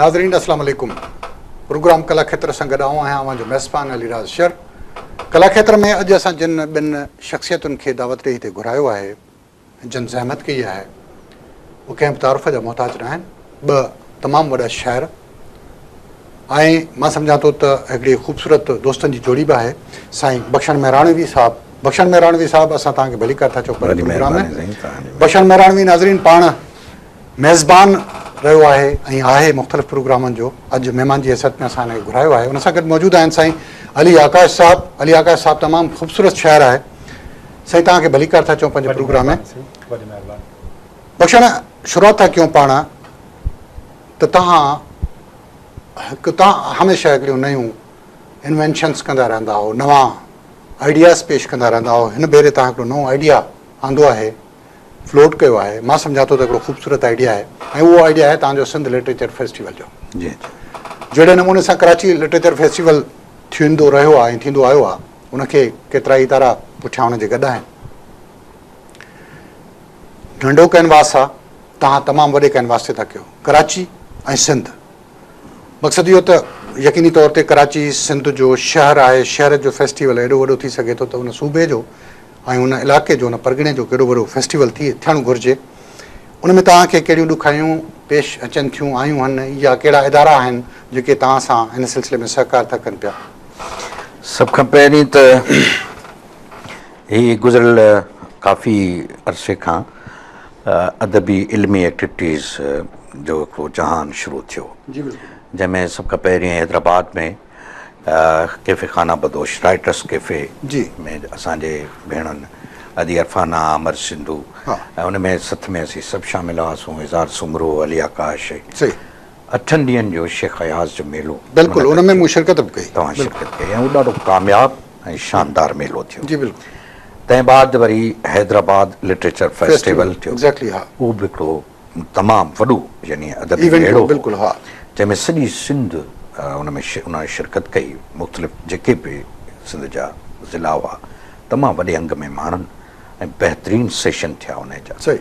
नाज़रीन अस्सलाम वालेकुम। प्रोग्राम कला खेत्र सां गॾु आऊं जो मेज़बान अलीराज शर। कला खेत्र में अॼु असां जिन ॿिनि शख़्सियतुनि खे दावत ॾेई हिते घुरायो आहे, जिन ज़हमत कई आहे, उहे कंहिं बि तारुफ़ जा मोहताज न आहिनि। ॿ तमामु वॾा शाइर ऐं मां सम्झां थो त हिकिड़ी ख़ूबसूरत दोस्तनि जी जोड़ी बि आहे। साईं बख़्शन मेहराणवी साहिबु। बख़्शन मेहराणवी साहिबु, असां तव्हांखे भली कर था चओ प्रोग्राम में। बख़्शन मेहराणवी नाज़रीन पाण मेज़बान रहियो आहे ऐं आहे मुख़्तलिफ़ प्रोग्रामनि जो। अॼु महिमान जी हैसियत में असां हिनखे घुरायो आहे। हुन सां गॾु मौजूदु आहिनि साईं अली आकाश साहिबु। अली आकाश साहिबु तमामु ख़ूबसूरत शाइर आहे। साईं तव्हांखे भली कर था चऊं पंहिंजे प्रोग्राम में। बख़्शन, शुरूआत था कयूं पाण त तव्हां हमेशह हिकिड़ियूं नयूं इन्वेंशन्स कंदा रहंदा हो, नवां आइडियाज़ पेश कंदा रहंदा हो। हिन भेरे तव्हां हिकिड़ो नओं आइडिया आंदो आहे, फ्लोट कयो आहे। मां सम्झां थो त हिकिड़ो ख़ूबसूरत आइडिया आहे ऐं उहो आइडिया आहे तव्हांजो सिंध लिटरेचर फेस्टिवल जो। जी, जहिड़े नमूने सां कराची लिटरेचर फेस्टिवल थींदो रहियो आहे ऐं थींदो आयो आहे, उनखे केतिरा ई तारा पुठियां हुनजे गॾु आहिनि। नंढो कैनवास आहे, तव्हां तमामु वॾे कैनवास ते था कयो, कराची ऐं सिंध। मक़सदु इहो त यकीनी तौर ते कराची सिंध जो शहर आहे, शहर जो फेस्टिवल एॾो वॾो थी सघे थो त उन सूबे जो ऐं उन इलाइक़े जो, उन परगिणे जो केॾो वॾो फेस्टिवल थियणु घुरिजे। उन में तव्हांखे कहिड़ियूं ॾुखायूं पेश अचनि थियूं आयूं आहिनि, या कहिड़ा इदारा आहिनि जेके तव्हां सां हिन सिलसिले में सहकार था कनि पिया? सभ खां पहिरीं त हीअ गुज़िरियल काफ़ी अरसे खां अदबी इल्मी एक्टिविटीज़ जो हिकिड़ो जहान शुरू थियो, जंहिंमें सभ खां पहिरीं हैदराबाद में कैफ़े खाना बदोश राइटर्स कैफ़े में असांजे भेणनि अदी अरफाना, अमर सिंधु ऐं उन में सथ में असीं सभु शामिल हुआसीं। इज़ार सुमरो, अली आकाश। 8 ॾींहंनि जो शेख अयाज़ जो मेलो, बिल्कुलु उन में मूं शिरकत बि कई। तव्हां शिरकत कई ऐं उहो ॾाढो कामयाबु ऐं शानदार मेलो थियो। जी बिल्कुलु। तंहिं बाद वरी हैदराबाद लिटरेचर फेस्टिवल थियो। एग्ज़ैक्टली, हा। उहो बि हिकिड़ो तमामु वॾो यानी अदबी मेलो, बिल्कुलु, हा, जंहिंमें सॼी सिंध उन में शिरकत कई। मुख़्तलिफ़ जेके बि सिंध जा ज़िला हुआ, तमामु वॾे अंग में माण्हुनि ऐं बहितरीनु सेशन थिया उन जा। सही।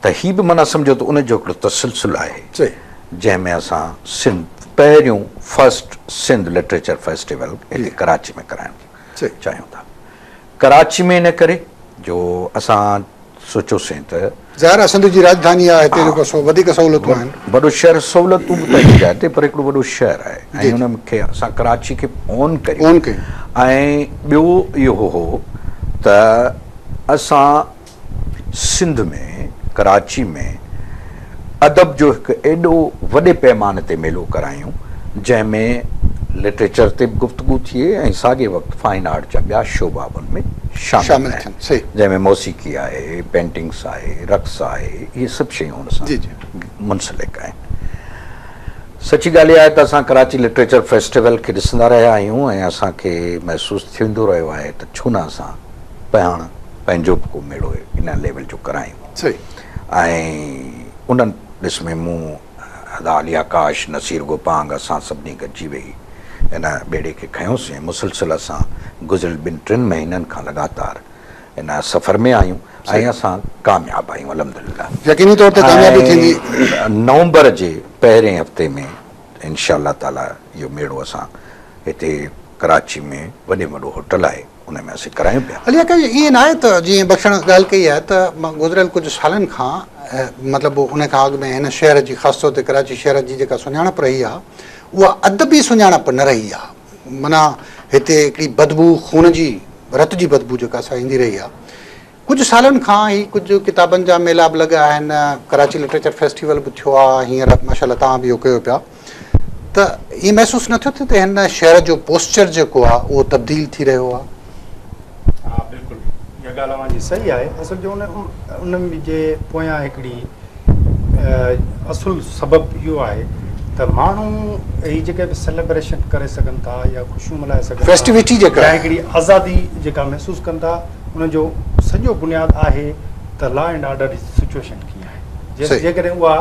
त हीअ बि माना सम्झो त उन जो हिकिड़ो तसलसुल आहे। सही। जंहिंमें असां सिंध पहिरियों फर्स्ट सिंध लिटरेचर फेस्टिवल हिते कराची में कराइणु चाहियूं था। कराची में इन करे जो असां सोचियोसीं त ज़ाहिर आहे सिंध जी राजधानी आहे, हिते जेको वधीक सहूलियतूं आहिनि। वॾो शहर, सहूलियतूं बि पंहिंजी जाइ ते, पर हिकिड़ो वॾो शहर आहे ऐं हुन खे असां कराची खे ओन कयूं। ऐं ॿियो इहो हो त असां सिंध में, कराची में अदब जो हिकु एॾो वॾे पैमाने ते मेलो करायूं, जंहिंमें लिटरेचर ते बि गुफ़्तगू थिए ऐं साॻे वक़्तु फाइन आर्ट जा ॿिया शोबा उनमें शामिल आहिनि, जंहिंमें मौसीक़ी आहे, पेंटिंग्स आहे, रक़्स आहे, इहे सभु शयूं हुन सां मुंसलिक आहिनि। सची ॻाल्हि इहा आहे त असां कराची लिटरेचर फेस्टिवल खे ॾिसंदा रहिया आहियूं ऐं असांखे महसूसु थींदो रहियो आहे त छो न असां पाण पंहिंजो बि को मेलो इन लेवल जो करायूं। ऐं उन्हनि ॾिस में मूं अली आकाश, नसीर गोपांग, असां सभिनी गॾिजी वेही इन ॿेड़े खे खयोंसीं। मुसलसिल असां गुज़िरियल 2-3 महीननि खां लगातार इन सफ़र में आहियूं ऐं असां कामयाबु आहियूं अल्हम्दुलिल्लाह। यकीनी तौर ते कामयाबी थींदी। नवंबर जे पहिरें हफ़्ते में इंशाअल्लाह ताला इहो मेड़ो असां हिते कराची में वॾे वॾो होटल आहे उन में असीं करायूं पिया। अली आकाश, ईअं न आहे त जीअं बख़्शन ॻाल्हि कई आहे त मां गुज़िरियल कुझु सालनि खां मतिलबु उन खां अॻु में हिन शहर जी, ख़ासि तौर ते कराची शहर जी जेका सुञाणप रही आहे, उहा अदबी सुञाणप न रही आहे। माना हिते हिकिड़ी बदबू, खून जी, रत जी बदबू जेका असां ईंदी रही आहे। कुझु सालनि खां ही कुझु किताबनि जा मेला बि लॻा आहिनि, कराची लिटरेचर फेस्टिवल बि थियो आहे हींअर, माशाअल्लाह तव्हां बि इहो कयो पिया। त ईअं महसूसु नथो थिए त हिन शहर जो पोस्चर जेको आहे उहो तब्दील थी रहियो आहे? हा बिल्कुलु, इहा ॻाल्हि अव्हांजी सही आहे। असल जो उन जे पोयां हिकिड़ी असुलु सबबु इहो आहे त माण्हू हीअ जेके बि सेलिब्रेशन करे सघनि था या ख़ुशियूं मल्हाए सघनि, फेस्टिविटी जेका या हिकिड़ी आज़ादी जेका महसूसु कनि था, उनजो सॼो बुनियादु आहे त लॉ एंड ऑर्डर जी सिचुएशन कीअं आहे। जेकॾहिं उहा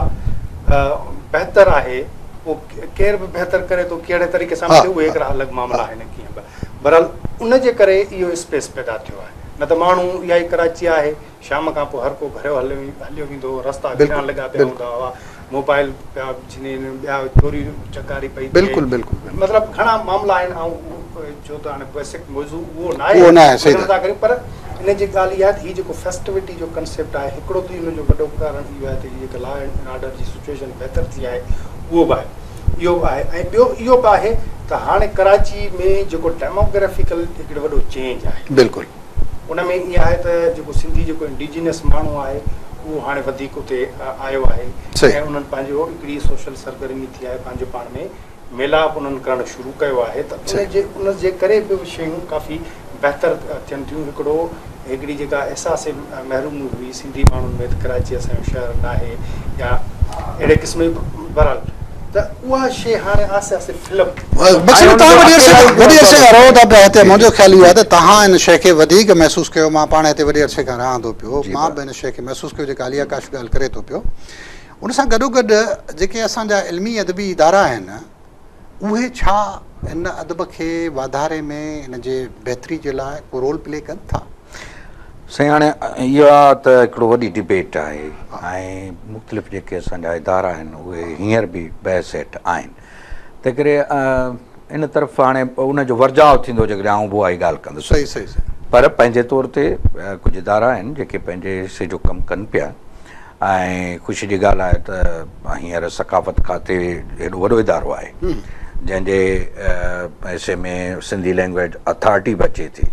बहितर आहे, उहो केरु बि बहितर करे थो कहिड़े तरीक़े सां, उहे हिकिड़ा अलॻि मामला आहिनि कीअं बि। बहरहाल उनजे करे इहो स्पेस पैदा थियो आहे। न त माण्हू इहा ई कराची आहे, शाम खां पोइ हर को घरियो हलियो वेंदो, रस्ता घिरण लॻा पिया हूंदा हुआ, मोबाइल पिया विझनि ॿिया चोरी चकारी पई बिल्कुलु बिल्कुलु मतिलबु घणा मामला आहिनि ऐं छो त हाणे बेसिक मौज़ू उहो न उहो न आहे, सही था करियूं पर इन जी ॻाल्हि इहा आहे हीउ जेको फेस्टिविटी जो कंसेप्ट आहे हिकिड़ो त हुन जो वॾो कारण इहो आहे त जेका लॉ एंड ऑर्डर जी सिचुएशन बहितर थी आहे उहो बि आहे इहो बि आहे ऐं ॿियो इहो बि आहे त हाणे कराची में जेको डेमोग्राफिकल हिकिड़ो वॾो चेंज आहे बिल्कुलु उन में ईअं आहे त जेको सिंधी जेको इंडिजिनियस माण्हू आहे उहो हाणे वधीक उते आयो आहे ऐं उन्हनि पंहिंजो हिकिड़ी सोशल सरगर्मी थी आहे पंहिंजो पाण में मेलाप उन्हनि करणु शुरू कयो आहे त उन जे करे बि शयूं काफ़ी बहितर थियनि थियूं हिकिड़ी जेका अहसास महिरूमी हुई सिंधी माण्हुनि में त कराची असांजो शहर न आहे या अहिड़े क़िस्म जी बहरहाल त उहा शइ हाणे आसे पासे फिल्म मुंहिंजो ख़्यालु इहो आहे त तव्हां हिन शइ खे वधीक महसूसु कयो मां पाण हिते वॾे अरसे खां रहां थो पियो मां बि हिन शइ खे महसूसु कयो जेका अली आकाश ॻाल्हि करे थो पियो उन सां गॾोगॾु जेके असांजा इल्मी अदबी इदारा आहिनि उहे छा हिन अदब खे वाधारे में हिन जे बहितरी जे लाइ को रोल प्ले कनि था साईं हाणे इहा त हिकिड़ो वॾी डिबेट आहे ऐं मुख़्तलिफ़ जेके असांजा इदारा आहिनि उहे हींअर बि बहस हेठि आहिनि तंहिं करे इन तरफ़ हाणे उनजो वर्जाव थींदो जेकॾहिं आउं उहा ई ॻाल्हि कंदुसि सही सही सही पर पंहिंजे तौर ते कुझु इदारा आहिनि जेके पंहिंजे हिसे जो कमु कनि पिया ऐं ख़ुशी जी ॻाल्हि आहे त हींअर सकाफ़त खाते हेॾो वॾो इदारो आहे जंहिंजे हिसे में सिंधी लैंग्वेज अथॉरिटी बि अचे थी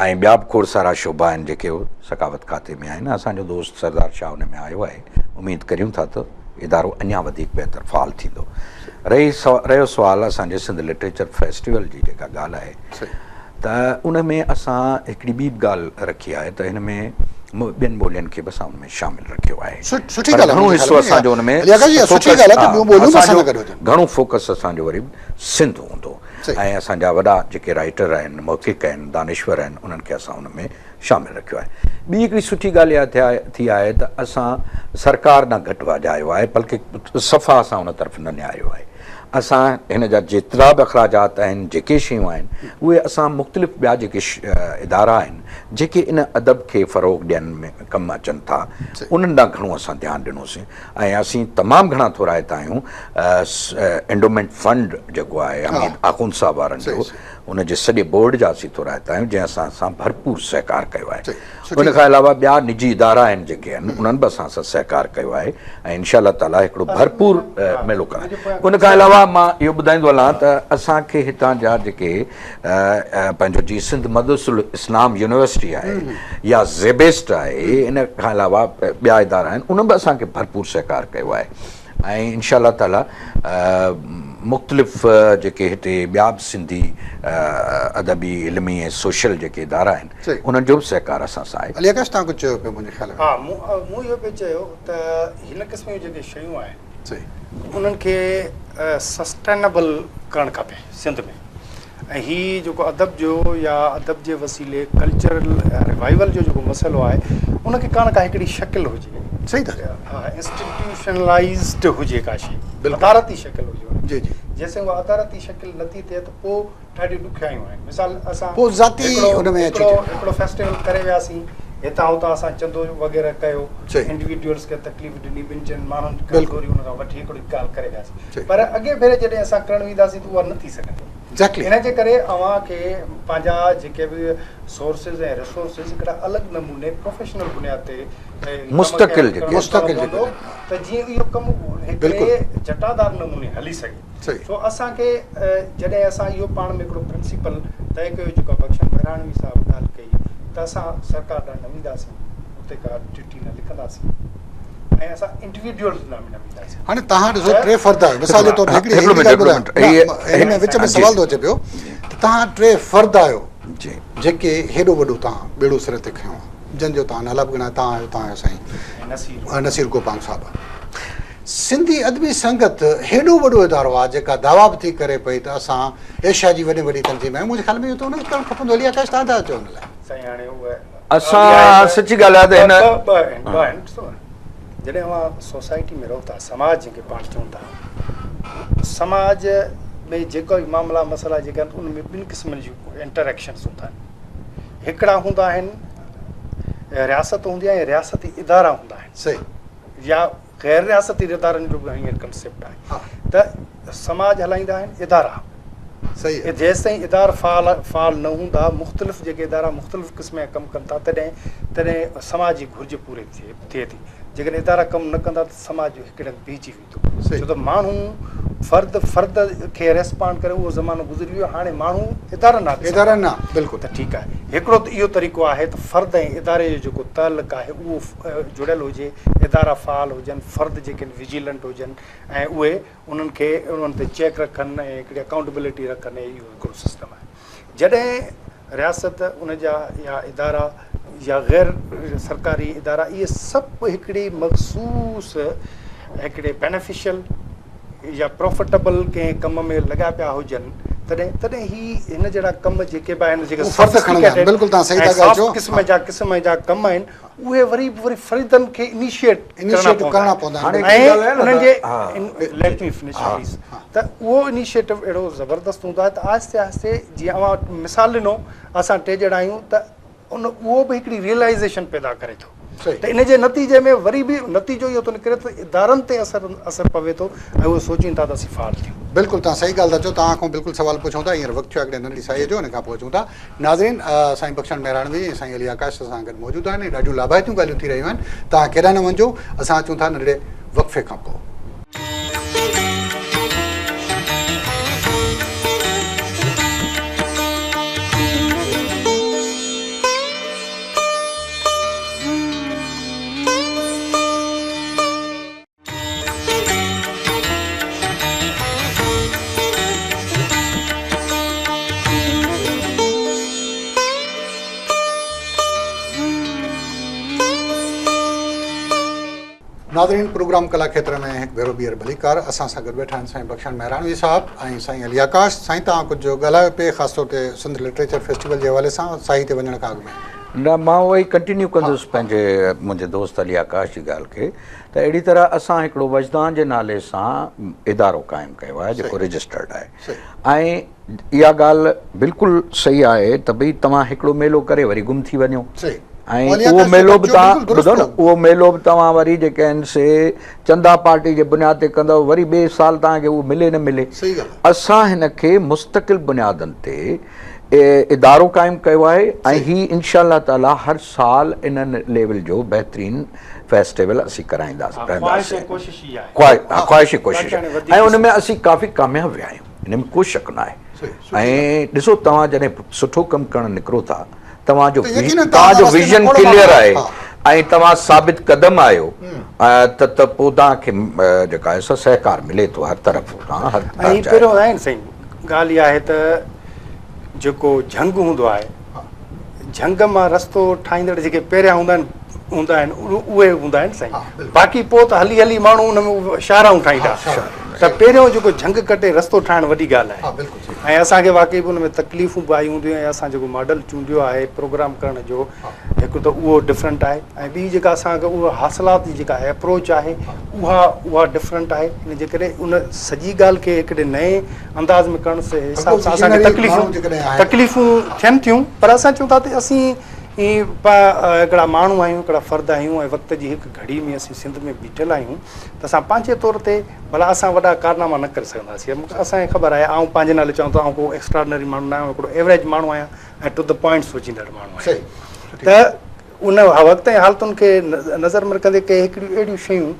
ऐं ॿिया बि खोड़ सारा शोबा आहिनि जेके सकाफ़त खाते में आहिनि असांजो दोस्त सरदार शाह हुन में आयो आहे उमेदु करियूं था त इदारो अञा वधीक बहितर फ़ाल थींदो रहियो सुवालु असांजे सिंध लिटरेचर फेस्टिवल जी जेका ॻाल्हि आहे त उन में असां हिकिड़ी ॿी बि ॻाल्हि रखी आहे त हिन में ॿियनि ॿोलियुनि खे बि असां हुन में शामिलु रखियो आहे घणो हिसो असांजो हुन में घणो फोकस असांजो वरी सिंध हूंदो ऐं असांजा वॾा जेके राइटर आहिनि मौक़िक़ आहिनि दानिश्वर आहिनि उन्हनि खे असां हुन में शामिलु रखियो आहे ॿी हिकिड़ी सुठी ॻाल्हि इहा थी आहे त असां सरकार न घटि वधायो आहे बल्कि सफ़ा असां हुन तरफ़ न निहारियो आहे असां हिन जा जेतिरा बि अख़राजात आहिनि जेके शयूं आहिनि उहे असां मुख़्तलिफ़ ॿिया जेके इदारा आहिनि जेके इन अदब खे फ़रोग़ ॾियण में कमु अचनि था उन्हनि ॾांहुं घणो असां ध्यानु ॾिनोसीं ऐं असीं तमामु घणा थोराइता आहियूं एंडोमेंट फंड जेको आहे हमीद आख़ुंद साहब वारनि जो उनजे सॼे बोर्ड जा असीं थोराइता आहियूं जंहिं असां भरपूर सहकार कयो आहे उन खां अलावा ॿिया निजी इदारा आहिनि जेके आहिनि उन्हनि बि असां सां सहकार कयो आहे ऐं इनशा ताला हिकिड़ो भरपूर मेलो कराए उन खां अलावा मां इहो ॿुधाईंदो हलां त असांखे हितां जा जेके पंहिंजो जी सिंध मदरसुल इस्लाम यूनिवर्सिटी आहे या ज़ेबेस्ट आहे इन खां अलावा ॿिया इदारा आहिनि उन्हनि बि असांखे भरपूर सहकार कयो आहे ऐं इनशा ताला मुख़्तलिफ़ जेके हिते ॿिया बि सिंधी अदबी इल्मी ऐं सोशल जेके इदारा आहिनि उन्हनि जो बि सहकार असां सां आहे अली आकाश तव्हां कुझु चयो पियो मुंहिंजे ख़्याल में हा मूं इहो पियो चयो त हिन क़िस्म जूं जेके शयूं आहिनि उन्हनि खे सस्टेनेबल करणु खपे सिंध में ऐं हीउ जेको अदब जो या अदब जे वसीले कल्चरल रिवाइवल जो जेको मसइलो आहे उनखे का न का हिकिड़ी शकिल हुजे सही था हा इंस्टीट्यूशनलाइज़्ड हुजे का शइ अदारती शकिल हुजे जी जी जैसे उहा अदारती शकिल नथी थिए त पोइ ॾाढियूं ॾुखियायूं आहिनि मिसाल असां पोइ ज़ाती हुन में हिकिड़ो फेस्टिवल करे वियासीं हितां हुतां असां चंदो वग़ैरह कयो इंडिविजुअल्स खे तकलीफ़ ॾिनी ॿिनि चइनि माण्हुनि खे हुन खां वठी हिकिड़ी ॻाल्हि करे वियासीं पर अॻे भेरे जॾहिं असां करणु वेंदासीं त उहा न थी सघंदी इन जे करे अव्हांखे पंहिंजा जेके बि सोर्सिस ऐं रिसोर्सिस हिकिड़ा अलॻि नमूने प्रोफेशनल बुनियाद ते मुस्तक़िल त जीअं इहो कमु हिकिड़े जटादार नमूने हली सघे सो असांखे जॾहिं असां इहो पाण में हिकिड़ो प्रिंसिपल तय कयो जेको बख्शन बहराणवी साहब ॻाल्हि कई त असां सरकार ॾांहुं न वेंदासीं उते का चिठी न लिखंदासीं ऐं असां इंडिविजुअल्स न वेंदासीं हाणे तव्हां ॾिसो टे फ़र्द आहियो मिसाल जे तौर ते हिन में विच में सवाल थो अचे पियो त तव्हां टे फ़र्द आहियो जेके हेॾो वॾो तव्हां ॿेड़ो सिर ते खयो आहे जंहिंजो तव्हां नाला बि ॻणायो तव्हां आहियो तव्हां आहियो साईं नसीर गोपांग साहब सिंधी अदबी संगत हेॾो वॾो इदारो आहे जेका दावा बि थी करे पई त असां एशिया जी वॾी वॾी तंज़ीम आहे मुंहिंजे ख़्याल में इहो त उन करणु खपंदो अली आकाश तव्हां था चओ हुन लाइ साईं हाणे उहा असां सची ॻाल्हि आहे त हिन जॾहिं उहा सोसाइटी में रहो था समाज जंहिंखे पाण चऊं था समाज में जेको बि मामला मसइला जेका आहिनि उन में ॿिनि क़िस्मनि जूं इंटरेक्शन्स हूंदा आहिनि हिकिड़ा हूंदा आहिनि रियासत हूंदी आहे ऐं रियासती इदारा हूंदा आहिनि सही या गैर रियासती इदारनि जो बि हींअर कंसेप्ट आहे त समाज हलाईंदा आहिनि इदारा सही आहे जेसि ताईं इदारा फ़ाल न हूंदा मुख़्तलिफ़ जेके इदारा मुख़्तलिफ़ क़िस्म जा कमु कनि था तॾहिं समाज जी घुर्ज पूरी थिए थी जेकॾहिं इदारा कमु न कंदा त समाज हिकिड़े बीहजी वेंदो छो त माण्हू फ़र्द खे रेस्पॉन्ड करे उहो ज़मानो गुज़री वियो हाणे माण्हू इदारा न बिल्कुलु त ठीकु आहे हिकिड़ो त इहो तरीक़ो आहे त फ़र्द ऐं इदारे जो जेको तालुक़ु आहे उहो जुड़ियल हुजे इदारा फ़ाल हुजनि फ़र्द जेके विजिलेंट हुजनि ऐं उहे उन्हनि खे उन्हनि ते चेक रखनि ऐं हिकिड़ी अकाउंटेबिलिटी रखनि इहो हिकिड़ो सिस्टम आहे जॾहिं रियासत उन जा या इदारा या गैर सरकारी इदारा इहे सभु हिकिड़ी मख़सूस हिकिड़े बेनिफिशियल या प्रॉफिटेबल कंहिं कम में लॻा पिया हुजनि तॾहिं ही हिन जहिड़ा कम जेके बि आहिनि जेके क़िस्म जा कम आहिनि उहे वरी फ़रीदनि खे इनिशिएट करणा पवंदा त उहो इनिशिएटिव अहिड़ो ज़बरदस्त हूंदो आहे त आहिस्ते आहिस्ते जीअं अवां मिसाल ॾिनो असां टे ॼणा आहियूं त उहो बि हिकिड़ी रियलाइज़ेशन पैदा करे थो त इन जे नतीजे में वरी बि नतीजो इहो थो निकिरे त इदारनि ते असर पवे थो ऐं उहे सोचीनि था त असीं फ़ाल थियूं बिल्कुलु तव्हां सही ॻाल्हि था चओ तव्हां खां बिल्कुलु सवाल पुछूं था हींअर वक़्तु थियो हिकिड़े नंढी साईअ जो हिन खां पोइ अचूं था नाज़रीन साईं बख़्शन मेहराणवी ऐं साईं अली आकाश सां गॾु मौजूदु आहिनि ॾाढियूं लाभाइतियूं ॻाल्हियूं थी रहियूं आहिनि तव्हां केॾा न वञो असां अचूं था नंढड़े वक़्फ़े खां पोइ नाज़रीन प्रोग्राम कला खेत्र में हिकु भेरो ॿीहर भलीकार असां सां गॾु वेठा आहिनि साईं बख़्शन मेहराणवी साहिबु ऐं साईं अली आकाश साईं तव्हां कुझु ॻाल्हायो पिए ख़ासि तौर ते सिंध लिटरेचर फेस्टिवल जे हवाले सां साईं ते वञण खां अॻु में न मां उहो ई कंटिन्यू कंदुसि पंहिंजे मुंहिंजे दोस्त अली आकाश जी ॻाल्हि खे त अहिड़ी तरह असां हिकिड़ो वजदान जे नाले सां इदारो क़ाइमु कयो आहे जेको रजिस्टर्ड आहे ऐं इहा ॻाल्हि बिल्कुलु सही आहे त भई तव्हां हिकिड़ो मेलो करे वरी गुम थी वञो ऐं उहो मेलो बि तव्हां ॿुधो न उहो मेलो बि तव्हां वरी जेके आहिनि से चंदा पार्टी जे बुनियाद ते कंदव वरी ॿिए साल तव्हांखे उहो मिले न मिले असां हिन खे मुस्तक़िल बुनियादनि ते इदारो क़ाइमु कयो आहे ऐं हीअ इनशा ताला हर साल इन्हनि लेवल जो बहितरीनु फेस्टिवल असीं कराईंदासीं रहंदासीं ख़्वाहिश कोशिशि ऐं उन में असीं काफ़ी कामयाबु विया आहियूं हिन में को शक न आहे ऐं ॾिसो तव्हां जॾहिं सुठो कमु करणु निकिरो था तव्हांजो विज़न क्लियर आहे ऐं तव्हां साबित क़दम आहियो त पोइ तव्हांखे जेका आहे सहकार मिले थो हर तरफ़ पहिरियों आहे साईं ॻाल्हि इहा आहे त जेको झंग हूंदो आहे झंग मां रस्तो ठाहींदड़ जेके पहिरियां हूंदा आहिनि उहे हूंदा आहिनि साईं बाक़ी पोइ त हली हली माण्हू हुन में शाहराऊं ठाहींदा त पहिरियों जेको झंग कटे रस्तो ठाहिणु वॾी ॻाल्हि आहे ऐं असांखे वाक़ई बि हुन में तकलीफ़ूं बि आयूं हूंदियूं ऐं असां जेको मॉडल चूंडियो आहे प्रोग्राम करण जो हिकु त उहो डिफरेंट आहे ऐं ॿी जेका असांखे उहा हासिलात जी जेका अप्रोच आहे उहा डिफरेंट आहे इन जे करे उन सॼी ॻाल्हि खे हिकिड़े नए अंदाज़ में करण जे हिसाब सां असांखे तकलीफ़ूं थियनि थियूं पर असां चऊं था त असीं हिकिड़ा माण्हू आहियूं हिकिड़ा फ़र्द आहियूं ऐं वक़्त जी हिकु घड़ी में असीं सिंध में बीठल आहियूं त असां पंहिंजे तौर ते भला असां वॾा कारनामा न करे सघंदासीं असांखे ख़बर आहे आउं पंहिंजे नाले चवां थो को एक्स्ट्राडनरी माण्हू न आहियां हिकिड़ो एवरेज माण्हू आहियां ऐं टू द पॉइंट सोचींदड़ माण्हू आहियां त उन वक़्त ऐं हालतुनि खे नज़र में रखंदे के हिकिड़ियूं अहिड़ियूं शयूं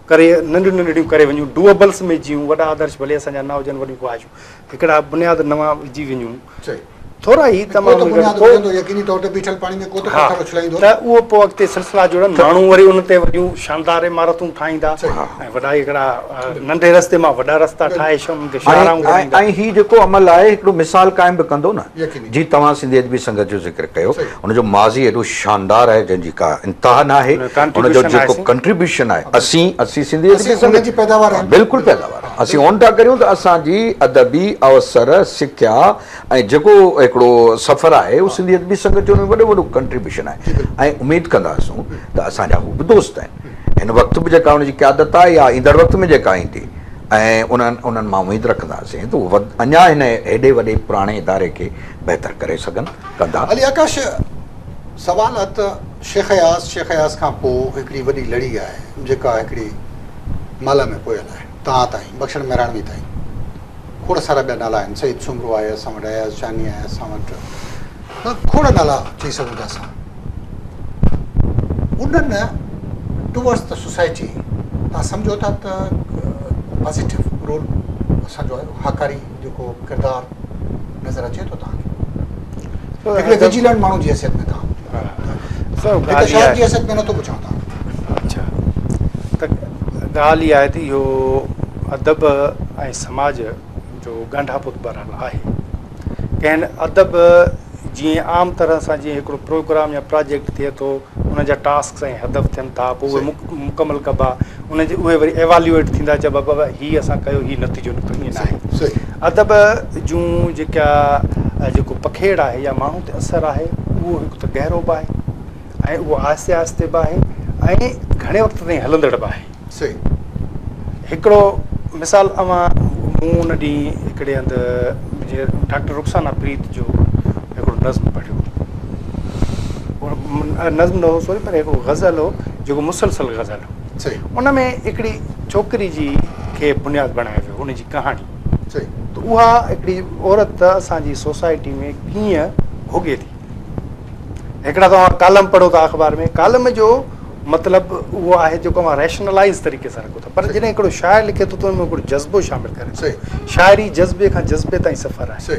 करे नंढियूं नंढियूं करे वञूं डूएबल्स में जियूं वॾा आदर्श भले असांजा न हुजनि वॾियूं ख़्वाहिशूं हिकिड़ा बुनियाद नवां विझी वञूं थोरा ई तमामु त उहो पोइ अॻिते सिलसिला जुड़नि माण्हू वरी उन ते वॾियूं शानदार इमारतूं ठाहींदा ऐं वॾा हिकिड़ा नंढे रस्ते मां वॾा रस्ता ठाहे ऐं हीउ जेको अमल आहे हिकिड़ो मिसाल क़ाइमु बि कंदो न जी तव्हां सिंधी अदबी संगत जो ज़िक्र कयो हुनजो माज़ी एॾो शानदार आहे जंहिंजी का इंतिहा न आहे हुनजो जेको कंट्रीब्यूशन आहे असीं सिंधी अदबी संगत जी पैदावार बिल्कुलु पैदावार असीं ऑन था करियूं त असांजी अदबी अवसर सिख्या ऐं जेको हिकिड़ो सफ़र आहे उहो सिंधी अदबी संगत जो वॾो वॾो कंट्रीब्यूशन आहे ऐं उमेदु कंदासूं त असांजा हू बि दोस्त आहिनि हिन वक़्तु बि जेका हुनजी क़यादत आहे या ईंदड़ वक़्त में जेका ईंदी ऐं उन्हनि मां उमेदु रखंदासीं त उहो अञा हिन हेॾे वॾे पुराणे इदारे खे बहितर करे सघनि कंदा अली आकाश सवाल आहे त शेख अयाज़ खां पोइ हिकिड़ी वॾी लड़ी आहे जेका हिकिड़ी माला में पोयल आहे तव्हां ताईं बख़्शण मेराणवी ताईं खोड़ सारा ॿिया नाला आहिनि सईद सुमरो आहे असां वटि अयाज़ शानी आहे असां वटि खोड़ नाला चई सघूं था असां उन्हनि टुवर्ड्स द सोसाइटी तव्हां सम्झो था त पॉज़िटिव रोल असांजो आहे हाकारी जेको किरदारु नज़र अचे थो तव्हांखे हिकिड़े विजिलेंट माण्हू जी हैसियत में तव्हां शहर जी हैसियत में नथो पुछां तव्हां अच्छा त ॻाल्हि इहा आहे त इहो अदब ऐं समाज जो ॻंढापुत बरहल आहे कंहिं अदब जीअं आम तरह सां जीअं हिकिड़ो प्रोग्राम या प्रोजेक्ट थिए थो उन जा टास्क ऐं हदफ़ थियनि था पोइ उहे मुकमल कबा उनजे उहे वरी एवाल्यूएट थींदा चइबा बाबा हीअ असां कयो हीअ नतीजो निकितो ईअं न आहे अदब जूं जेको पखेड़ आहे या माण्हू ते असरु आहे उहो हिकु त गहरो बि आहे ऐं उहो आहिस्ते आहिस्ते बि आहे ऐं घणे वक़्त ताईं हलंदड़ बि आहे हिकिड़ो मिसाल मूं उन ॾींहुं हिकिड़े हंधि जीअं डॉक्टर रुखसाना प्रीत जो हिकिड़ो नज़्म पढ़ियो नज़्म न हो सॉरी पर हिकिड़ो गज़ल हो जेको मुसलसल गज़ल हो उन में हिकिड़ी छोकिरी जी खे बुनियादु बणायो वियो हुनजी कहाणी त उहा हिकिड़ी औरत असांजी सोसाइटी में कीअं भोॻे थी हिकिड़ा तव्हां कालम पढ़ो था अख़बार में कालम जो मतिलबु उहो आहे जेको मां रैशनलाइज़ तरीक़े सां रखो था पर जॾहिं हिकिड़ो शाइर लिखे थो त हुन में हिकिड़ो जज़्बो शामिलु करे शाइरी जज़्बे खां जज़्बे ताईं सफ़र आहे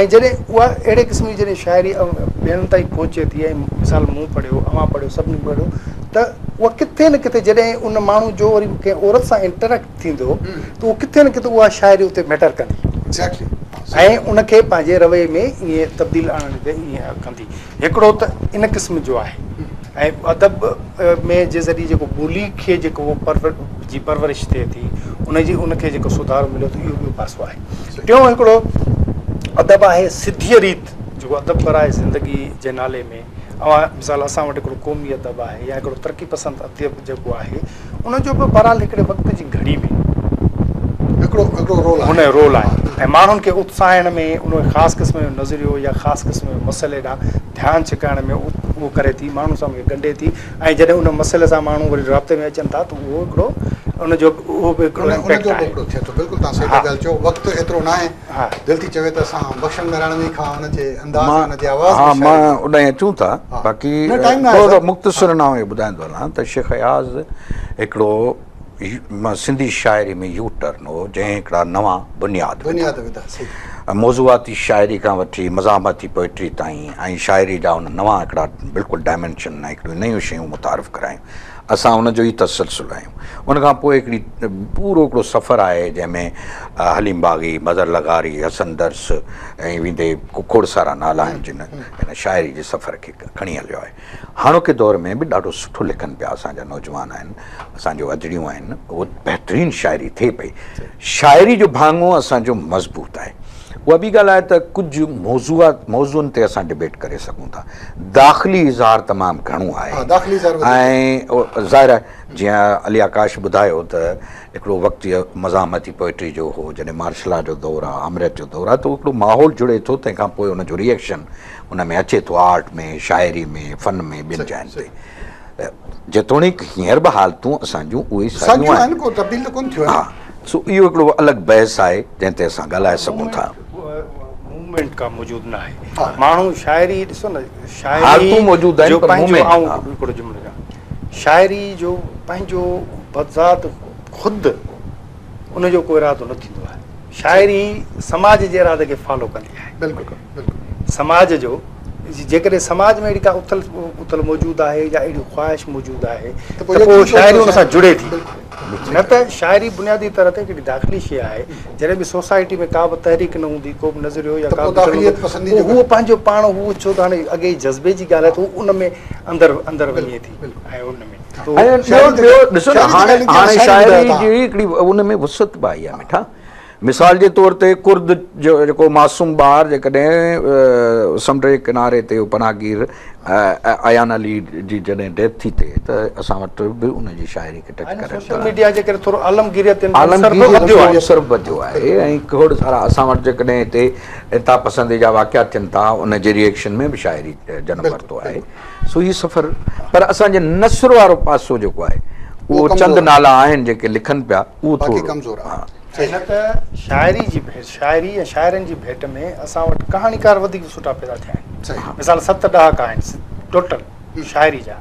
ऐं जॾहिं उहा अहिड़े क़िस्म जी जॾहिं शाइरी ॿियनि ताईं पहुचे थी ऐं मिसाल मूं पढ़ियो अवां पढ़ियो सभिनी पढ़ियो त उहा किथे न किथे जॾहिं उन माण्हू जो वरी कंहिं औरत सां इंटरेक्ट थींदो त उहो किथे न किथे उहा शाइरी उते मैटर कंदी ऐं उनखे पंहिंजे रवैये में ईअं तब्दील आणण ते ईअं कंदी हिकिड़ो त इन क़िस्म जो आहे ऐं अदब में जे ज़रिए जेको ॿोली खे जेको जी परवरिश थिए थी उनखे जेको सुधार मिलियो त इहो ॿियो पासो आहे टियों हिकिड़ो अदब आहे सिद्धीअ रीत जेको अदब कराए ज़िंदगी जे नाले में मिसाल असां वटि हिकिड़ो क़ौमी अदब आहे या हिकिड़ो तरक़ी पसंदि अदब जेको आहे उनजो बि बहरहाल हिकिड़े वक़्त जी घड़ी में हुन जो रोल आहे ऐं माण्हुनि खे उत्साहण में उन ख़ासि क़िस्म जो नज़रियो या ख़ासि क़िस्म जो मसइले ॾांहुं ध्यानु छिकाइण में उहो करे थी माण्हू सां ॻंढे थी ऐं जॾहिं उन मसइले सां माण्हू वरी राब्ते में अचनि था त उहो हिकिड़ो उनजो उहो बि हिकिड़ो इम्पैक्ट आहे थिए थो बिल्कुलु तव्हां सही ॻाल्हि चयो वक़्तु एतिरो न आहे दिलि थी चवे त असां बख़्शण मेराणवी खां हुनजे अंदाज़ हुनजे आवाज़ हा मां उन अचूं था बाक़ी थोरो मुख़्तसिर नाम ॿुधाईंदो हलां त शेख अयाज़ हिकिड़ो सिंधी शाइरी में यू टर्न हो जंहिं हिकिड़ा नवां बुनियाद मौज़ूआती शाइरी खां वठी मज़ामती पोइट्री ताईं ऐं शाइरी जा उन नवां हिकिड़ा बिल्कुलु डायमेंशन ऐं हिकिड़ियूं नयूं शयूं मुतारिफ़ करायूं असां उनजो ई तसलसुल आहियूं उनखां पोइ हिकिड़ी पूरो हिकिड़ो सफ़र आहे जंहिंमें हलीम बाग़ी मज़र लगारी हसन दर्स ऐं वेंदे खोड़ सारा नाला आहिनि जिन हिन शाइरी जे सफ़र खे खणी हलियो आहे हाणोके दौर में बि ॾाढो सुठो लिखनि पिया असांजा नौजवान आहिनि असांजो अजड़ियूं आहिनि उहो बहितरीनु शाइरी थिए पई शाइरी जो भाङो असांजो मज़बूत आहे उहा बि ॻाल्हि आहे त कुझु मौज़ूअनि ते असां डिबेट करे सघूं था दाख़िली इज़हार तमामु घणो आहे ऐं ज़ाहिर आहे जीअं अली आकाश ॿुधायो त हिकिड़ो वक़्तु मज़ामती पोइट्री जो हो जॾहिं मार्शला जो दौरु आहे अमृत जो दौरु आहे त हिकिड़ो माहौल जुड़े थो तंहिंखां पोइ हुनजो रिएक्शन हुन में अचे थो आर्ट में शाइरी में फ़न में ॿियनि जाइनि ते जेतोणीकि हींअर बि हालतूं असांजूं उहे साॻियूं आहिनि हा सो इहो हिकिड़ो अलॻि बहस आहे जंहिं ते असां ॻाल्हाए सघूं था मूवमेंट का मौजूदु न आहे माण्हू शाइरी ॾिसो न शाइरी जो पंहिंजो बज़ात ख़ुदि उनजो को इरादो न थींदो आहे शाइरी समाज जे इरादे खे फॉलो कंदी आहे बिल्कुलु समाज जो जेकॾहिं समाज में अहिड़ी का उथल मौजूदु आहे या अहिड़ी ख़्वाहिश मौजूदु आहे त पोइ शाइरी उन सां जुड़े थी न त शाइरी बुनियादी तरह ते हिकिड़ी दाख़िली शइ आहे जॾहिं बि सोसाइटी में का बि तहरीक न हूंदी को बि नज़रियो या उहो पंहिंजो पाण उहो छो त हाणे अॻे जज़्बे जी ॻाल्हि आहे त उन में अंदरि वञे थी ऐं उन में उन में वुसत बि आई आहे मिठा मिसाल जे तौर ते कुर्द जो जेको मासूम ॿार जेकॾहिं समुंड जे किनारे ते पनाहगीर अयान अली जी जॾहिं डेथ थी थिए त असां वटि बि उनजी शाइरी खे टच करे मीडिया जे करे थोरो आलमगीरियत वधियो आहे ऐं खोड़ सारा असां वटि जेकॾहिं हिते इता पसंदि जा वाक़िया थियनि था उनजे रिएक्शन में बि शाइरी जनम वरितो आहे सो हीउ सफ़र पर असांजे नसर वारो पासो जेको आहे उहो चंद नाला आहिनि जेके लिखनि पिया, उहो बाक़ी थोरो कमज़ोर आहे। हिन त शाइरी ऐं शाइरनि जी भेट में असां वटि कहाणीकार वधीक सुठा पैदा थिया आहिनि। सही। मिसाल 7-10 आहिनि टोटल शाइरी जा।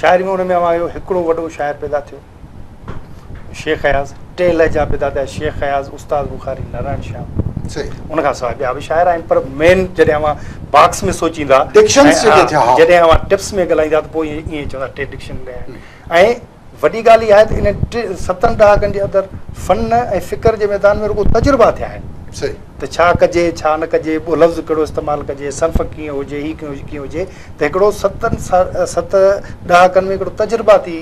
शाइरी में हुन में आयो हिकिड़ो वॾो शाइर पैदा थियो शेख अयाज़, 2 लहजा पैदा थिया शेख अयाज़, उस्ताद बुखारी, नारायण श्याम। सही। उनखां सवाइ ॿिया बि शाइर आहिनि, पर मेन जॾहिं अवां बॉक्स में सोचींदा, डिक्शन्स जेके थिया, हा। जॾहिं अवां टिप्स में ॻाल्हाईंदा त पोइ ईअं चवंदा 2 डिक्शन आहिनि। ऐं वॾी ॻाल्हि इहा आहे त इन 7 ॾहाकनि जे अंदरि फ़न ऐं फ़िक्र जे मैदान में रुॻो तजुर्बा थिया आहिनि। सही। त छा कजे छा न कजे, पोइ लफ़्ज़ कहिड़ो इस्तेमालु कजे, सर्फ़ कीअं हुजे, ही कीअं हुजे, त हिकिड़ो 7 ॾहाकनि में हिकिड़ो तजुर्बाती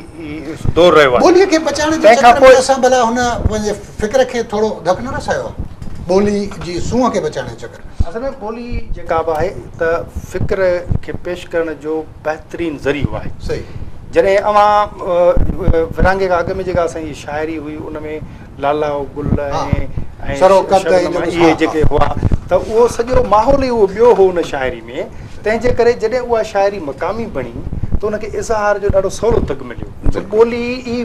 दौर रहियो आहे। ॿोलीअ खे बचाइण जे चक्कर में असां भला हुन पंहिंजे फ़िक्र खे थोरो धक न रसायो आहे, ॿोली जी सूंहं खे बचाइण जे चक्कर में। असल में ॿोली जेका बि आहे त फ़िक्र खे पेश करण जो बहितरीनु ज़रियो आहे। सही। जॾहिं अवां विरहाङे खां अॻु में जेका असांजी शाइरी हुई उन में लाला गुल ऐं इहे जेके हुआ, त उहो सॼो माहौल ई उहो ॿियो हो उन शाइरी में। तंहिंजे करे जॾहिं उहा शाइरी मक़ामी बणी त उनखे इज़हार जो ॾाढो सवलो तग मिलियो। ॿोली ई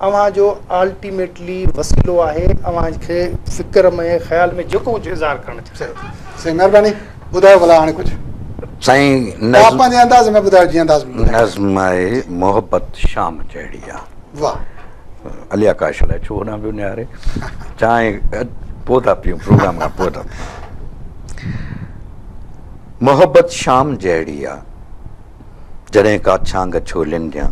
अव्हां जो अल्टीमेटली वसीलो आहे अव्हांखे फ़िक्र में ख़्याल में जेको कुझु इज़हार करणु चाहियो। सही, महिरबानी। ॿुधायो भला हाणे कुझु साईं। पंहिंजे अंदाज़ में ॿुधायो, जीअं अंदाज़ में। नज़्म आहे मोहब्बत शाम जहिड़ी आहे। वाह। अली आकाश लाइ छो न पियो निहारे, चांहि पोइ था पियूं प्रोग्राम खां पोइ था। मोहब्बत शाम जहिड़ी आहे, जॾहिं का छांग छोलिन ॾियां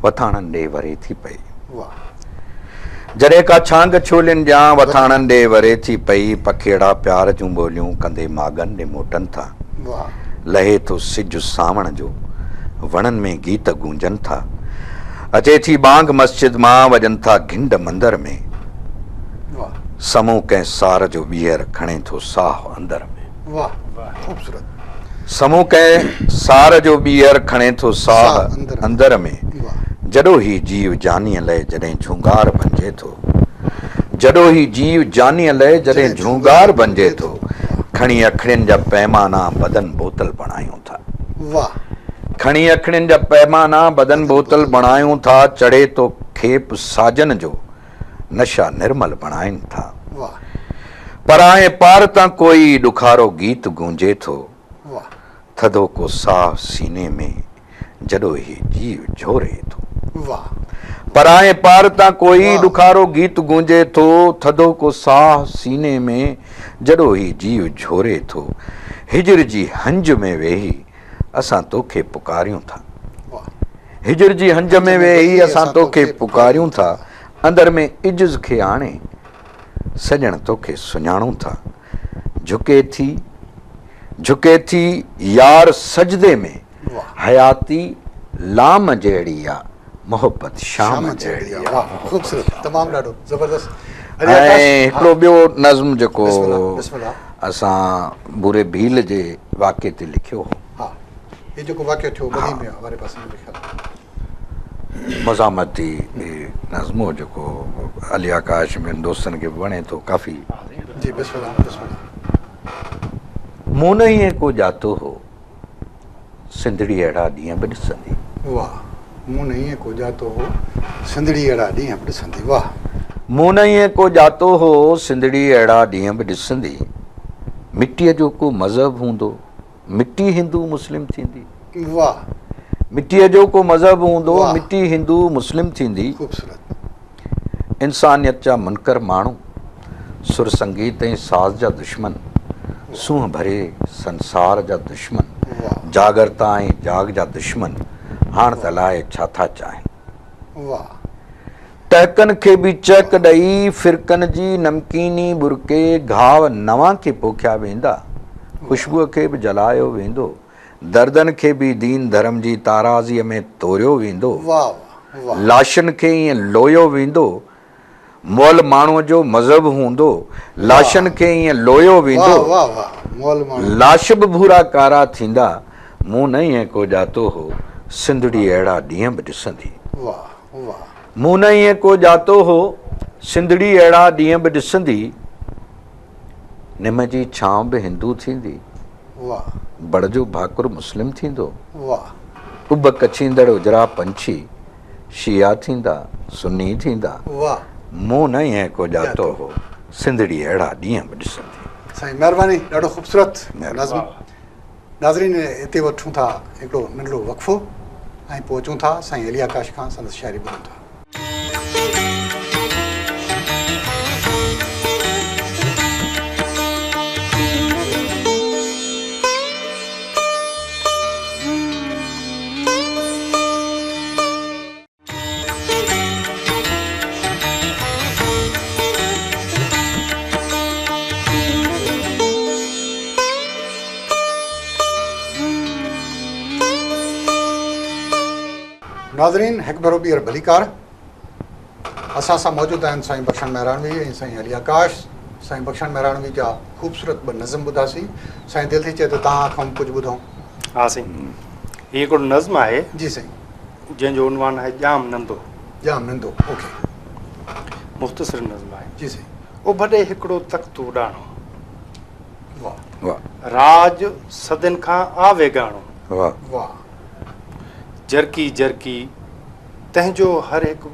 वथाणनि ॾे वरे थी पई। वाह। जॾहिं का छांग छोलिन ॾियां वथाणनि ॾे वरे थी पई, पखेड़ा प्यार जूं ॿोलियूं कंदे मागनि ॾे मोटनि था। वाह। लहे थो सिज सावण जो, वणनि में गीत गूंजनि था। अचे थी बांग मस्जिद मां, वॼनि था घिंड मंदर में। वाह। समूह कंहिं सार जो ॿीहर खणे थो साह अंदर में। वाह। ख़ूबसूरत। समूह कंहिं सार जो ॿीहर खणे थो साह अंदर में। जॾो ही जीव जानीअ लइ जॾहिं झूंगार बणिजे थो, जॾो ही जीव जानीअ लइ जॾहिं झूंगार बणिजे थो, खणी अखिड़ियुनि जा पैमाना बदन बोतल बणायूं था। वाह। खणी अखिड़ियुनि जा पैमाना बदन बोतल बणायूं था, चढ़े थो खेप साजन जो, नशा निर्मल बणाइनि था। वाह। पराए पार तां कोई ॾुखारो गीत गूंजे थो, वाह। थधो को साह सीने में जॾो ही जीव झोरे थो। वाह। पराए पार तां कोई ॾुखारो गीत गूंजे थो, थधो को साह सीने में जॾो ही जीव झोरे थो। हिजर जी हंज में वेही असां तोखे पुकारियूं था। हिजर जी हंज में वेही असां तोखे पुकारियूं था। अंदर में इज्ज़ खे आणे सॼण तोखे सुञाणूं था। झुके थी यार सजदे में, हयाती लाम जहिड़ी आहे, मोहब्बत शाम जहिड़ी आहे। वाह। ख़ूबसूरत, तमामु ॾाढो ज़बरदस्त। ऐं हिकिड़ो ॿियो नज़्म जेको असां बुरे भील जे वाक़े ते लिखियो हो। हा, हे जेको वाक़ियो थियो बनी में वारे पासे में लिखियलु मज़ामती नज़्म हो जेको अली आकाश में दोस्तनि खे वणे थो काफ़ी। जी बिस्मिल्लाह बिस्मिल्लाह। मूं न ईअं को जातो हो, सिंधड़ी अहिड़ा ॾींहं बि ॾिसंदी। वाह। मूं न ईअं को जातो हो, सिंधड़ी अहिड़ा ॾींहं बि ॾिसंदी। वाह। मूं न ईअं को जातो हो, सिंधड़ी अहिड़ा ॾींहं बि ॾिसंदी। मिटीअ जो को मज़हब हूंदो, मिटी हिंदू मुस्लिम थींदी। वाह। मिटीअ जो को मज़हब हूंदो, मिटी हिंदू मुस्लिम थींदी। ख़ूबसूरत। इंसानियत जा मुनकर माण्हू, सुर संगीत ऐं साज़ जा दुश्मन, सूंह भरे संसार जा दुश्मन, जागरता ऐं जाग जा दुश्मन, हाण त लाइ छा था चाहिनि। वाह। टहकनि खे बि चहक ॾेई फिरकनि जी नमकीनी बुरके घाव नवां खे पोखिया वेंदा, ख़ुशबूअ खे बि जलायो वेंदो, दर्दनि खे बि दीन धर्म जी ताराज़ीअ में तोरियो वेंदो। लाशनि खे ईअं लोयो वेंदो, मोल माण्हूअ जो मज़हब हूंदो, लाशनि खे ईअं लोयो वेंदो, लाश बि भूरा कारा थींदा। मूं न ईअं को जातो हो, सिंधड़ी अहिड़ा ॾींहं बि ॾिसंदी। मूं न ईअं को जातो हो, सिंधड़ी अहिड़ा ॾींहं बि ॾिसंदी। निम जी छांव बि हिंदू थींदी, बड़ जो भाकुर मुस्लिम थींदो। उब कछींदड़ उजरा पंछी शिया थींदा सुन्नी थींदा वाह मूं न ईअं को ॼातो हो सिंधड़ी अहिड़ा ॾींहं बि ॾिसंदी। साईं महिरबानी, ॾाढो ख़ूबसूरत नज़्म। वाह। नाज़रीन, हिते वठूं था हिकिड़ो नंढिड़ो वक़फ़ो ऐं पोइ अचूं था साईं अली आकाश खां संदसि शाइरी ॿुधूं था। नाज़रीन, हिकु भेरो ॿीहर भलीकार। असां सां मौजूदु आहिनि साईं बख़्शन महिराणवी ऐं साईं अली आकाश। साईं बख़्शन महिराणवी जा ख़ूबसूरत ॿ नज़म ॿुधासीं। साईं दिलि थी चए त तव्हां खां कुझु ॿुधूं। हा साईं, हीअ हिकिड़ो नज़्म आहे जी साईं। जंहिंजो उनवान आहे जाम नंदो। जाम नंदो, ओके। मुख़्तसिर नज़्म आहे। जी साईं। उभॾे हिकिड़ो तख़्तो उॾाणो, वाह वाह राज सदियुनि खां आवे गाणो, वाह वाह जरकी जरकी तंहिंजो हर हिकु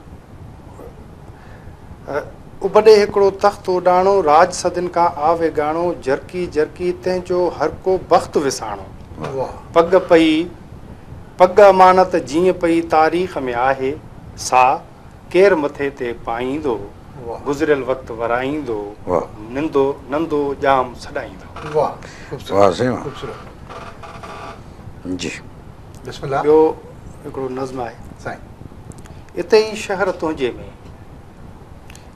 उभॾे हिकिड़ो तख़्तो उॾाणो, राज सदियुनि खां आवे गाणो, जरकी जरकी तंहिंजो हर को बख़्त विसाणो, वाह पग अमानत जीअं पई तारीख़ में आहे, सा केर मथे ते पाईंदो, वाह गुज़िरियल वक़्तु वराईंदो, वाह नंदो नंदो जाम छॾाईंदो। वाह वाह साईं वाह। ख़ूबसूरत। जी बिस्मिल्लाह। ॿियो हिकिड़ो नज़्म आहे। साईं। इते ई शहर तुंहिंजे में,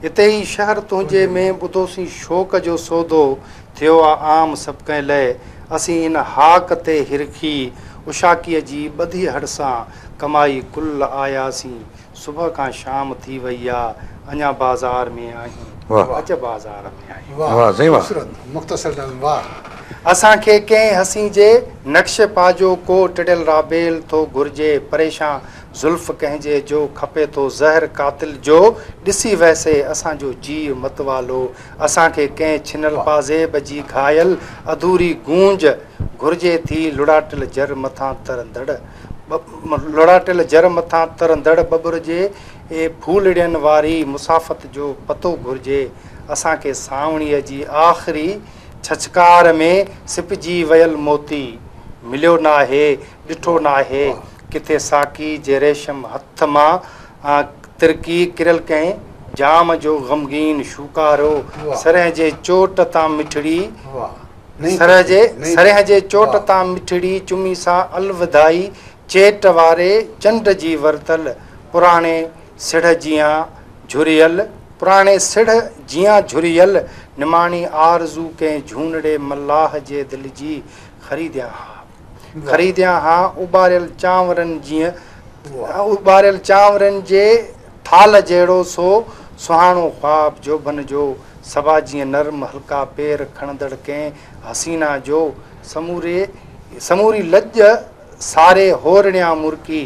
इते ई शहर तुंहिंजे में ॿुधोसीं शौक़ जो सौदो, थियो आहे आम सभु कंहिं लाइ, असीं इन हाक ते हिरखी, उशाकीअ जी ॿधी हड़ सां कमाई कुल आयासीं, सुबुह खां शाम थी वई आहे, अञा बाज़ार में आहियूं, वाह। अॼु बाज़ार में आहियूं। वाह साईं वाह। ख़ूबसूरत मुख़्तसर नज़्म। वाह। असांखे कंहिं हसी जे नक्श पाजो को टिड़ियल राबेल थो घुरिजे, परेशान ज़ुल्फ़ कंहिंजे जो खपे थो ज़हर कातिल जो, ॾिसी वैसे असांजो जीउ मतवालो, असांखे कंहिं छिनल पाज़ेब जी घायल अधूरी गूंज घुरिजे थी, लुड़ाटिल जर मथां तरंदड़ लुड़ाटिल जर मथां तरंदड़ बबुरजे ए फूलड़ियुनि वारी मुसाफ़त जो पतो घुरिजे, असांखे सावणीअ जी आख़िरी छछकार में सिपजी वियल मोती मिलियो नाहे, ॾिठो नाहे किथे साकी जे रेशम हथ मां तिरकी किरियल कंहिं जाम जो ग़मगीन शूकारो, सरह जे चोट तां मिठड़ी सरह जे चोट तां मिठड़ी चुमी सां अलविदाई, चेट वारे चंड जी वरतल पुराणे सिढ़ जियां झुरियल, पुराणे सिढ़ जियां झुरियल, निमाणी आरज़ू कंहिं झूनड़े मल्लाह जे दिलि जी ख़रीदियां हा, उॿारियल चांवरनि जीअं उॿारियल चांवरनि जे थाल जहिड़ो सो सुहाणो ख़्वाब जोबन जो, सबा जीअं नरम हल्का पेर खणंदड़ कंहिं हसीना जो, समूरी लॼ सारे होरणिया मुर्की,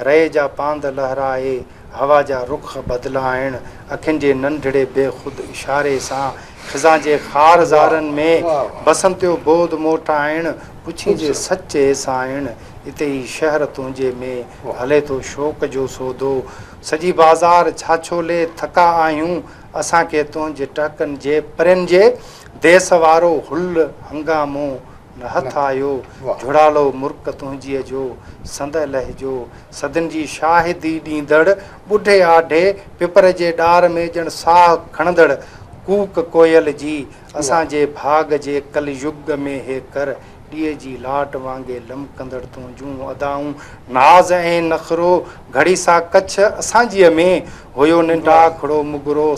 रहे जा पांद लहराए हवा जा रुख बदिलाइण, अखियुनि जे नंढड़े बेख़ुद इशारे सां ख़िज़ां जे ख़ारज़ारनि में बसंतियो बोध मोटाइण, पुछी जे सचे साइण, इते ई शहर तुंहिंजे में हले थो शौक़ जो सौदो, सॼी बाज़ार छाछोले थका आहियूं, असांखे तुंहिंजे टहकनि जे परियुनि जे देस वारो हुल हंगामो न हथ आयो, झुड़ालो मुर्क तुंहिंजीअ जो संद लहिजो, सदियुनि जी शाहिदी ॾींदड़ ॿुढे आढे पिपर जे ॾार में ॼण साह खणंदड़ कूक कोयल जी, असांजे भाग जे कलयुग में हे कर ॾीए जी लाट वांगे लमकंदड़ तुंहिंजूं अदाऊं, नाज़ ऐं नख़रो घड़ी सां कच्छ असांजीअ में हुयो निंडाखड़ो मुगरो,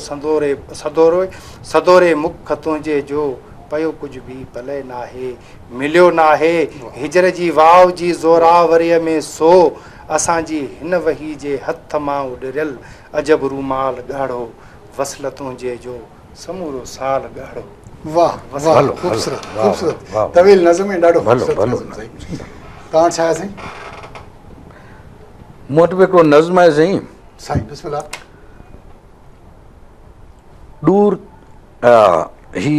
सदोरे मुख तुंहिंजे जो पयो कुझु बि भले नाहे, मिलियो नाहे हिजर जी वाव जी ज़ोरावरीअ में सो, असांजी हिन वही जे हथ मां उॾरियल अजब रूमाल ॻाढ़ो, वसल तुंहिंजे जो समूरो साल ॻाढ़ो। वाह वाह ख़ूबसूरत ख़ूबसूरत तवील नज़म ऐं ॾाढो तव्हां छा आहे साईं? मूं वटि बि हिकिड़ो नज़्म आहे साईं। साईं बिस्मिल्लाह। दूर ही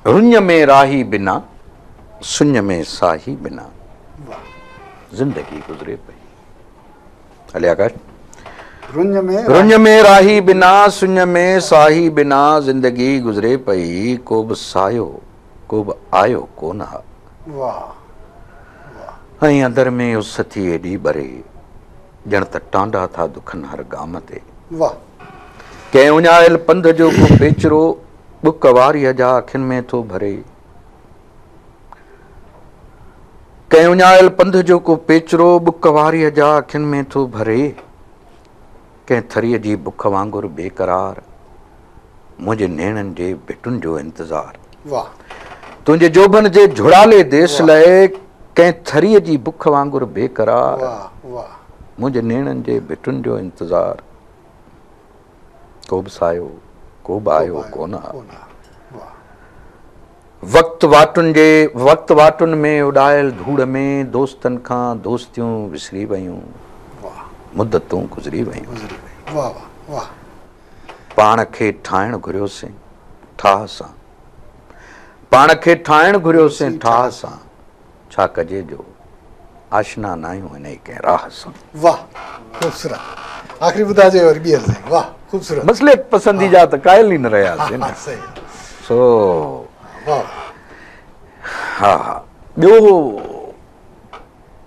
रुञ में राही बिना सुञ में साही बिना ज़िंदगी गुज़रे पई। हले आकाश। रुंज में राही बिना सुञ में साही बिना ज़िंदगी गुज़रे पई को बि सायो को बि आयो कोन हा ऐं अंदर में उस थी एॾी ॿरे ॼण त टांडा था दुखनि हर गाम ते कंहिं उञायल पंध जो को पेचरो बुक वारीअ जा अखियुनि में थो भरे कंहिं उञायल पंध जो को पेचरो बुक वारीअ जा अखियुनि में थो भरे कंहिं थरीअ जी बुख वांगुरु बेकरार मुंहिंजे नेणनि जे भिटुनि जो इंतज़ार तुंहिंजे जोबन जे झुड़ाले देश लाइ कंहिं थरीअ जी बुख वांगुरु बेकरार मुंहिंजे नेणनि जे भिटुनि जो इंतज़ार को बि सायो को बि आयो कोन वक़्त वाटुनि में उॾायल धूड़ में दोस्तनि खां दोस्तियूं विसरी वयूं मुद्दतूं गुज़री वयूं पाण खे ठाहिणु घुरियोसीं ठाह सां पाण खे ठाहिणु घुरियोसीं ठाह सां छा कजे जो आशना न आहियूं हिन ई कंहिं राह सां ख़ूबसूरत आख़िरी ॿुधाइजे वरी ॿी अर्ज़ वाह ख़ूबसूरत मसले पसंदीदा त कायल ई न रहियासीं न सो हा ॿियो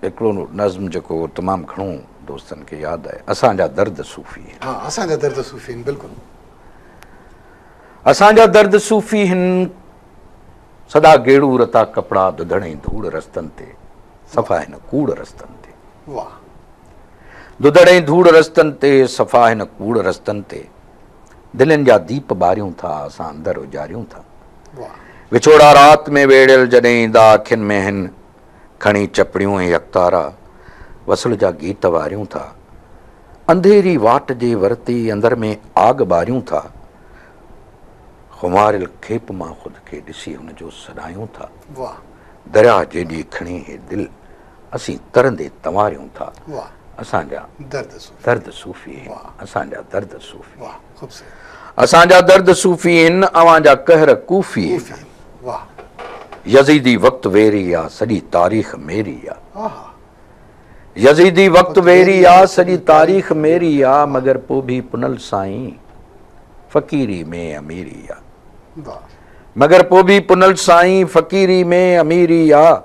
हिकिड़ो नज़्म जेको तमामु घणो दोस्तनि खे यादि आहे असांजा दर्द सूफ़ी असांजा दर्द सूफ़ी आहिनि बिल्कुलु असांजा दर्द सूफ़ी आहिनि सदा गेड़ू रता कपिड़ा दुधड़े धूड़ रस्तनि ते सफ़ा हिन कूड़ रस्तनि ते दुधड़े धूड़ रस्तनि ते सफ़ा हिन कूड़ रस्तनि ते दिलनि जा दीप ॿारियूं था असां अंदरि उजारियूं था विछोड़ा राति में वेड़ियल जॾहिं ईंदा अखियुनि में हिन खणी चपड़ियूं ऐं अख़्तारा वसल जा गीत वारियूं था अंधेरी वाट जे वरती अंदर में आग ॿारियूं था खुमारियल खेप मां ख़ुदि खे ॾिसी हुनजो सॾायूं था दरिया जेॾी खणी हे दिलि असीं तरंदे तंवारियूं था असांजा दर्द सूफ़ी आहिनि असांजा दर्द सूफ़ी असांजा दर्द सूफ़ी आहिनि अवांजा कहर कूफ़ी आहिनि यज़ीदी वक़्तु वेरी आहे सॼी तारीख़ मेरी आहे यज़ीदी वक़्तु वेरी आहे सॼी तारीख़ मेरी आहे मगर पोइ बि पुनल साईं फ़क़ीरी में अमीरी आहे मगर पोइ बि पुनल साईं फ़क़ीरी में अमीरी आहे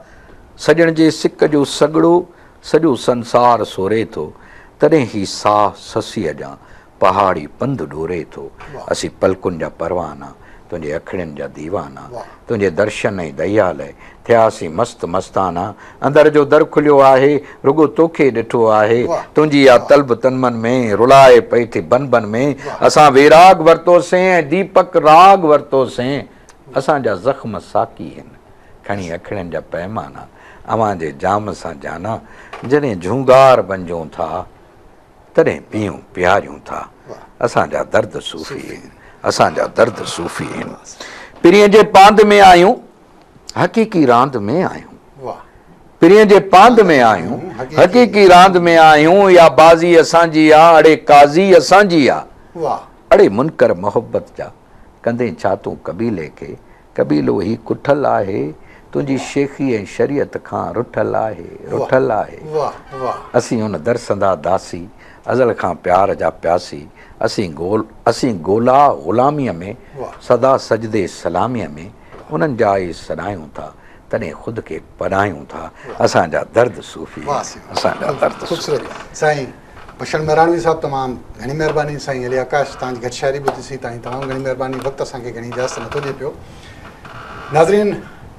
सॼण जे सिक जो सॻड़ो सॼो संसार सोरे थो तॾहिं ई साह ससीअ जा पहाड़ी पंधु ॾोरे थो असीं पलकुनि जा परवाना तुंहिंजे अखिड़ियुनि जा दीवाना तुंहिंजे दर्शन ऐं दया लाइ थियासीं मस्तु मस्ताना अंदरि जो दर खुलियो आहे रुगो तोखे ॾिठो आहे तुंहिंजी इहा तलब तनमन में रुलाए पई थी बन बन में असां वेराग वरितोसीं ऐं दीपक राग वरितोसीं असांजा ज़ख़्म साकी आहिनि खणी अखिड़ियुनि जा पैमाना अवांजे जाम सां जाना जॾहिं झूंगार बणिजूं था तॾहिं पीऊं प्यारियूं था असांजा दर्द सूफ़ी आहिनि असांजा दर्द सूफ़ी आहिनि पिरीअ जे पांध में आहियूं हक़ीक़ी रांदि में आहियूं पिरीअ जे पांध में आहियूं हक़ीक़ी रांदि में आहियूं या बाज़ी असांजी आहे अड़े काज़ी असांजी आहे अड़े मुनकर मोहबत जा कंदे छा तूं कबीले खे कबीलो ही कुठल आहे तुंहिंजी शेखी ऐं शरीयत खां रुठल आहे असीं हुन दरसंदा दासी अज़ल खां प्यार जा प्यासी असीं गोला ग़ुलामीअ में सदा सजदे सलामीअ में उन्हनि जा ई सॾायूं था तॾहिं ख़ुदि खे पढ़ायूं था असांजा दर्द सूफ़ी असांजा दर्द साईं बशर मेहरानवी साहब तमामु घणी महिरबानी साईं अली आकाश तव्हांजी घटि शाइरी ॿुधी ताईं तमामु घणी महिरबानी वक़्तु असांखे घणी इजाज़त नथो ॾिए पियो नाज़रीन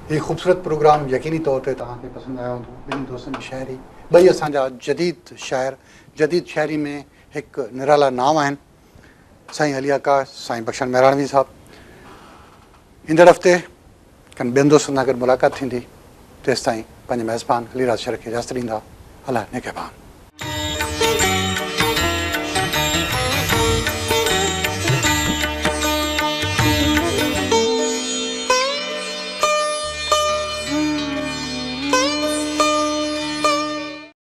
हीउ ख़ूबसूरत प्रोग्राम यकीनी तौर ते तव्हांखे पसंदि आयो हूंदो ॿिन्ही दोस्तनि जी शाइरी ॿई असांजा जदीद शाइर जदीद शाइरी में हिकु निराला नाम आहिनि साईं अली आकाश साईं बशर मेहरानवी साहब ईंदड़ हफ़्ते कनि ॿियनि दोस्तनि सां गॾु मुलाक़ात थींदी तेसिताईं पंहिंजे मेज़बान अलीराज शर खे इजाज़त ॾींदा अलाह निगहबान।